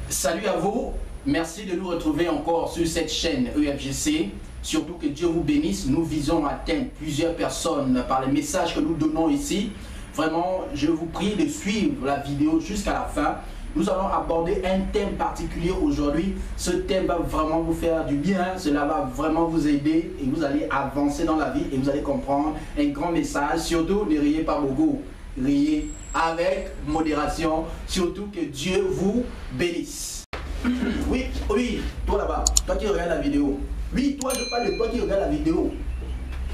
Salut à vous, merci de nous retrouver encore sur cette chaîne EFGC. Surtout que Dieu vous bénisse, nous visons à atteindre plusieurs personnes par les messages que nous donnons ici. Vraiment, je vous prie de suivre la vidéo jusqu'à la fin. Nous allons aborder un thème particulier aujourd'hui. Ce thème va vraiment vous faire du bien, cela va vraiment vous aider et vous allez avancer dans la vie et vous allez comprendre un grand message. Surtout, ne riez pas beaucoup, riez avec modération, surtout que Dieu vous bénisse. Oui, toi là-bas, toi qui regardes la vidéo. Oui, toi, je parle de toi qui regarde la vidéo.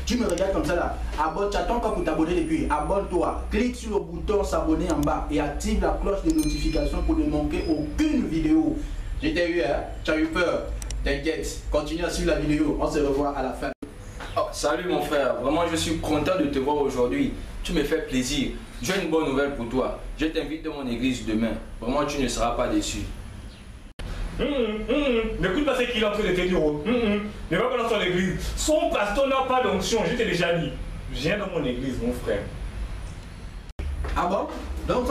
Tu me regardes comme ça là. Abonne, tu attends pas pour t'abonner depuis. Abonne-toi. Clique sur le bouton s'abonner en bas et active la cloche de notification pour ne manquer aucune vidéo. J'étais eu, hein? Tu as eu peur. T'inquiète. Continue à suivre la vidéo. On se revoit à la fin. Oh, salut mon frère. Vraiment, je suis content de te voir aujourd'hui. Tu me fais plaisir. J'ai une bonne nouvelle pour toi. Je t'invite dans mon église demain. Vraiment, tu ne seras pas déçu. N'écoute pas ce qu'il est en train de te dire. Ne va pas dans son église. Son pasteur n'a pas d'onction, je t'ai déjà dit. Viens dans mon église, mon frère. Ah bon? Donc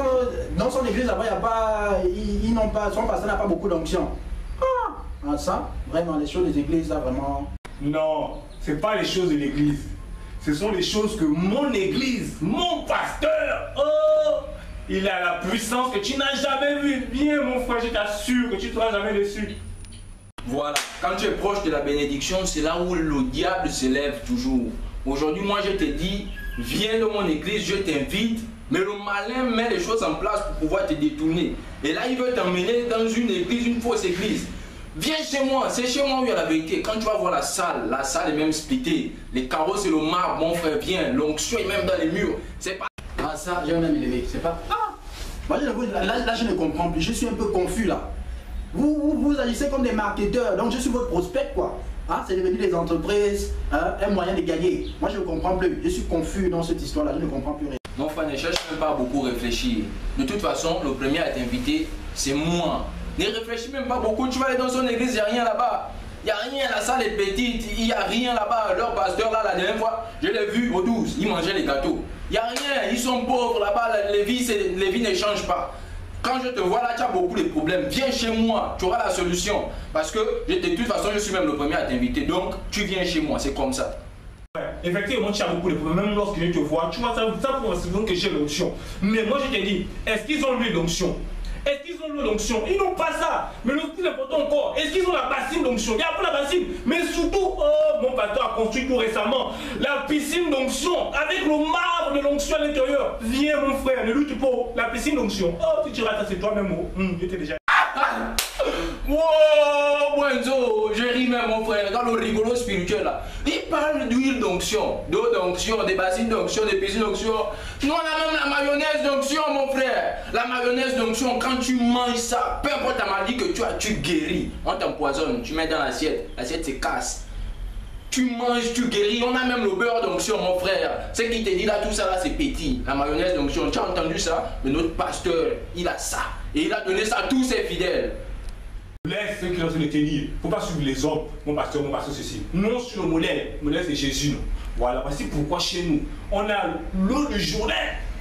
dans son église là-bas, il n'y a pas. Ils n'ont pas. Son pasteur n'a pas beaucoup d'onction. Ah, ça, vraiment, les choses des églises là, vraiment. Non, ce n'est pas les choses de l'église. Ce sont les choses que mon église, mon pasteur, il a la puissance que tu n'as jamais vue. Viens mon frère, je t'assure que tu ne seras jamais déçu. Voilà, quand tu es proche de la bénédiction, c'est là où le diable se lève toujours. Aujourd'hui, moi je te dis, viens dans mon église, je t'invite, mais le malin met les choses en place pour pouvoir te détourner. Et là, il veut t'emmener dans une église, une fausse église. Viens chez moi, c'est chez moi où il y a la vérité. Quand tu vas voir la salle est même splittée. Les carreaux, c'est le marbre, mon frère, viens. L'onction est même dans les murs. C'est pas... Ah ça, j'ai même élevé, c'est pas... Moi, là, je ne comprends plus, je suis un peu confus là. Vous agissez comme des marketeurs, donc je suis votre prospect quoi. C'est devenu des entreprises, un moyen de gagner. Moi, je ne comprends plus, je suis confus dans cette histoire-là, je ne comprends plus rien. Mon frère, ne cherche même pas à beaucoup réfléchir. De toute façon, le premier à t'inviter, c'est moi. Ne réfléchis même pas beaucoup, tu vas aller dans son église, il n'y a rien là-bas. Il n'y a rien, la salle est petite, il n'y a rien là-bas. Leur pasteur là, la dernière fois, je l'ai vu au 12, il mangeait les gâteaux. Il n'y a rien, ils sont pauvres là-bas, les vies ne changent pas. Quand je te vois là, tu as beaucoup de problèmes. Viens chez moi, tu auras la solution. Parce que de toute façon, je suis même le premier à t'inviter. Donc, tu viens chez moi, c'est comme ça. Ouais, effectivement, tu as beaucoup de problèmes. Même lorsque je te vois, tu vois ça pour dire que j'ai l'onction. Mais moi, je te dis, est-ce qu'ils ont eu l'onction? Est-ce qu'ils ont l'onction? Ils n'ont pas ça. Mais le plus important encore, est-ce qu'ils ont la bassine d'onction? Il y a pas la bassine. Mais surtout, mon pasteur a construit tout récemment la piscine d'onction avec le marbre de l'onction à l'intérieur. Viens mon frère, ne lutte pas. La piscine d'onction. Oh, tu diras ça, c'est toi-même. Je t'ai déjà... Wow, Buenzo, je ris même mon frère, dans le rigolo spirituel là. Il parle d'huile d'onction, d'eau d'onction, des bassines d'onction, des piscines d'onction. Nous on a même la mayonnaise d'onction mon frère. La mayonnaise d'onction, quand tu manges ça, peu importe ta maladie que tu guéris. On t'empoisonne, tu mets dans l'assiette, l'assiette se casse. Tu manges, tu guéris, on a même le beurre d'onction mon frère. Ce qui te dit là, tout ça là c'est petit. La mayonnaise d'onction, tu as entendu ça? Mais notre pasteur, il a ça. Et il a donné ça à tous ses fidèles. Laisse ceux qui ont de te dire, faut pas suivre les hommes, mon pasteur ceci. Non sur le modèle c'est Jésus. Non. Voilà, voici pourquoi chez nous, on a l'eau du Jourdain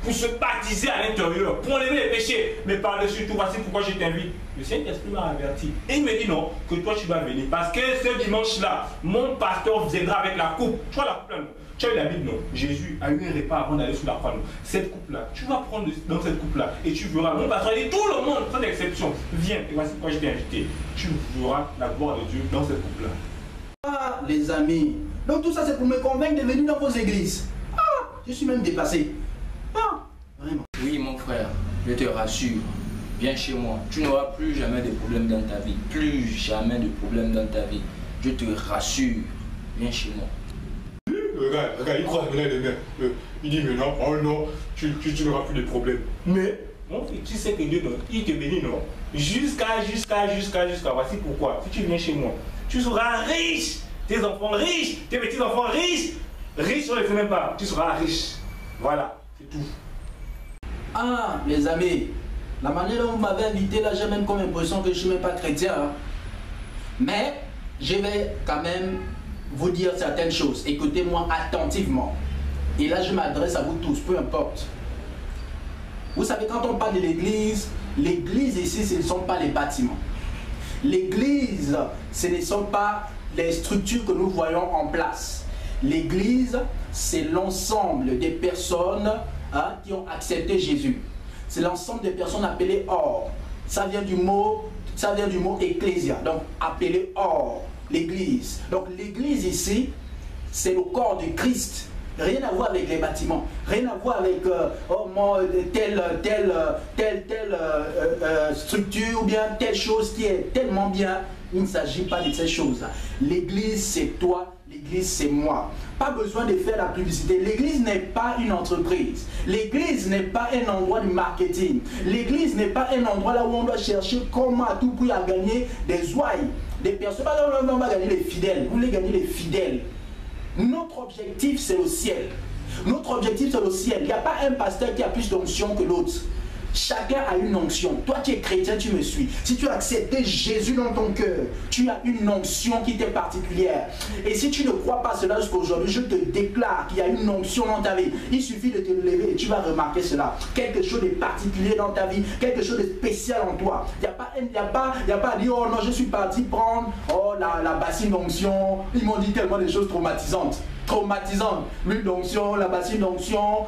pour se baptiser à l'intérieur, pour enlever les péchés. Mais par-dessus tout, voici pourquoi je t'invite. Le Saint-Esprit m'a averti. Et il me dit non, que toi tu vas venir. Parce que ce dimanche-là, mon pasteur viendra avec la coupe. Tu vois la coupe là, non? Tu as eu la Bible, non? Jésus a eu un repas avant d'aller sous la croix. Cette coupe-là, tu vas prendre dans cette coupe-là et tu verras. Mon pasteur dit tout le monde, sans exception. Viens, et voici pourquoi je t'ai invité. Tu verras la gloire de Dieu dans cette coupe-là. Ah, les amis. Donc tout ça, c'est pour me convaincre de venir dans vos églises. Je suis même dépassé. Vraiment. Oui, mon frère, je te rassure. Viens chez moi. Tu n'auras plus jamais de problèmes dans ta vie. Plus jamais de problèmes dans ta vie. Je te rassure. Viens chez moi. Regarde, il croise il dit mais non, oh non, tu n'auras plus de problèmes. Mais, mon frère, tu sais que Dieu, il te bénit, non? Jusqu'à, voici pourquoi. Si tu viens chez moi, tu seras riche. Tes enfants riches, tes petits-enfants riches. Riche, on ne le fait même pas. Tu seras riche. Voilà, c'est tout. Les amis, la manière dont vous m'avez invité là, j'ai même comme impression que je ne suis même pas chrétien. Mais, je vais quand même vous dire certaines choses. Écoutez-moi attentivement. Et là, je m'adresse à vous tous, peu importe. Vous savez, quand on parle de l'église, L'église ici, ce ne sont pas les bâtiments. L'église, ce ne sont pas les structures que nous voyons en place. L'église, c'est l'ensemble des personnes qui ont accepté Jésus. C'est l'ensemble des personnes appelées or. Ça vient du mot ecclésia, donc appelé or, l'église. Donc l'église ici, c'est le corps de Christ. Rien à voir avec les bâtiments, rien à voir avec telle structure ou bien telle chose qui est tellement bien. Il ne s'agit pas de ces choses-là. L'église, c'est toi, l'église, c'est moi. Pas besoin de faire la publicité. L'église n'est pas une entreprise. L'église n'est pas un endroit de marketing. L'église n'est pas un endroit là où on doit chercher comment à tout prix à gagner des ouailles, des personnes. On va gagner les fidèles. Vous voulez gagner les fidèles. Notre objectif, c'est le ciel. Notre objectif, c'est le ciel. Il n'y a pas un pasteur qui a plus d'onction que l'autre. Chacun a une onction. Toi, tu es chrétien, tu me suis. Si tu as accepté Jésus dans ton cœur, tu as une onction qui t'est particulière. Et si tu ne crois pas cela jusqu'à aujourd'hui, je te déclare qu'il y a une onction dans ta vie. Il suffit de te lever et tu vas remarquer cela. Quelque chose de particulier dans ta vie, quelque chose de spécial en toi. Il n'y a pas à dire, oh non, je suis parti prendre la bassine d'onction. Ils m'ont dit tellement de choses traumatisantes. L'huile d'onction, la bassine d'onction,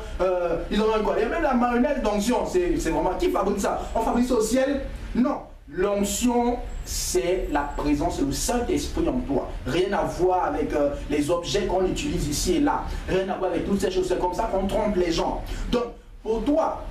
ils ont quoi. Il y a même la marionnette d'onction. C'est vraiment, qui fabrique ça? On fabrique ça au ciel? Non. L'onction, c'est la présence du Saint-Esprit en toi. Rien à voir avec les objets qu'on utilise ici et là. Rien à voir avec toutes ces choses. C'est comme ça qu'on trompe les gens. Donc, pour toi,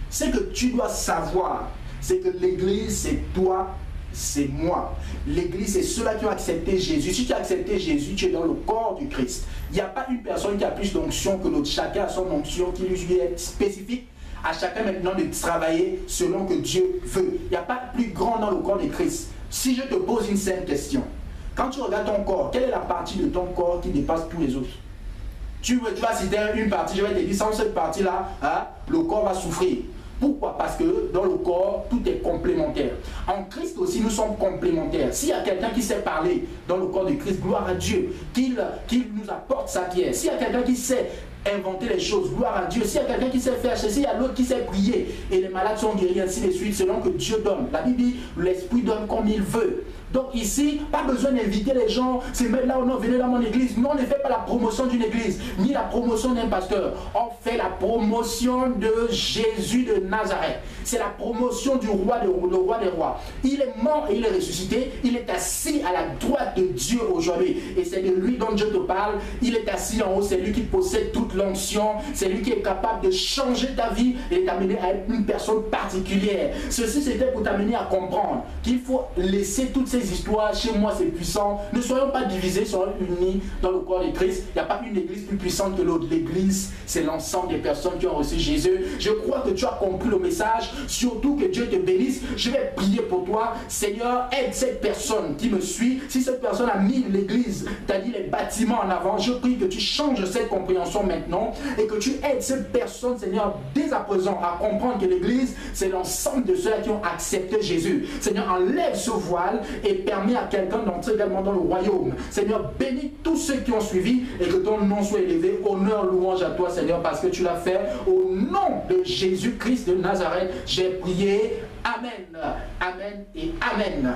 ce que tu dois savoir, c'est que l'église, c'est toi, c'est moi. L'église, c'est ceux-là qui ont accepté Jésus. Si tu as accepté Jésus, tu es dans le corps du Christ. Il n'y a pas une personne qui a plus d'onction que l'autre. Chacun a son onction qui lui est spécifique. À chacun maintenant de travailler selon que Dieu veut. Il n'y a pas plus grand dans le corps de Christ. Si je te pose une simple question, quand tu regardes ton corps, quelle est la partie de ton corps qui dépasse tous les autres? Tu vas citer une partie, je vais te dire, sans cette partie-là, le corps va souffrir. Pourquoi? Parce que dans le corps, tout est complémentaire. En Christ aussi, nous sommes complémentaires. S'il y a quelqu'un qui sait parler dans le corps de Christ, gloire à Dieu, qu'il nous apporte sa pierre. S'il y a quelqu'un qui sait inventer les choses, gloire à Dieu. S'il y a quelqu'un qui sait faire ceci, il y a l'autre qui sait prier. Et les malades sont guéris, ainsi de suite, selon que Dieu donne. La Bible dit, l'Esprit donne comme il veut. Donc ici, pas besoin d'inviter les gens, c'est mettre là ou non, venez dans mon église. Nous, on ne fait pas la promotion d'une église, ni la promotion d'un pasteur. On fait la promotion de Jésus de Nazareth. C'est la promotion du roi, le roi des rois. Il est mort et il est ressuscité. Il est assis à la droite de Dieu aujourd'hui. Et c'est de lui dont Dieu te parle. Il est assis en haut, c'est lui qui possède toute l'onction. C'est lui qui est capable de changer ta vie et t'amener à être une personne particulière. Ceci, c'était pour t'amener à comprendre qu'il faut laisser toutes ces histoires, chez moi c'est puissant. Ne soyons pas divisés, soyons unis dans le corps de Christ. Il n'y a pas une église plus puissante que l'autre. L'église, c'est l'ensemble des personnes qui ont reçu Jésus. Je crois que tu as compris le message. Surtout que Dieu te bénisse. Je vais prier pour toi. Seigneur, aide cette personne qui me suit. Si cette personne a mis l'église, tu as dit les bâtiments en avant, je prie que tu changes cette compréhension maintenant et que tu aides cette personne, Seigneur, dès à présent à comprendre que l'église, c'est l'ensemble de ceux qui ont accepté Jésus. Seigneur, enlève ce voile et permet à quelqu'un d'entrer également dans le royaume. Seigneur, bénis tous ceux qui ont suivi et que ton nom soit élevé. Honneur, louange à toi, Seigneur, parce que tu l'as fait. Au nom de Jésus-Christ de Nazareth, j'ai prié. Amen. Amen et Amen.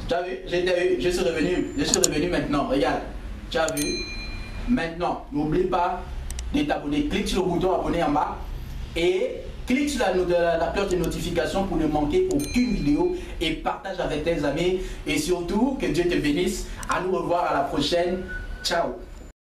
Tu as vu? Je suis revenu maintenant. Regarde. Tu as vu? Maintenant, n'oublie pas de t'abonner. Clique sur le bouton abonner en bas et clique sur la cloche de notification pour ne manquer aucune vidéo et partage avec tes amis. Et surtout, que Dieu te bénisse. À nous revoir à la prochaine. Ciao.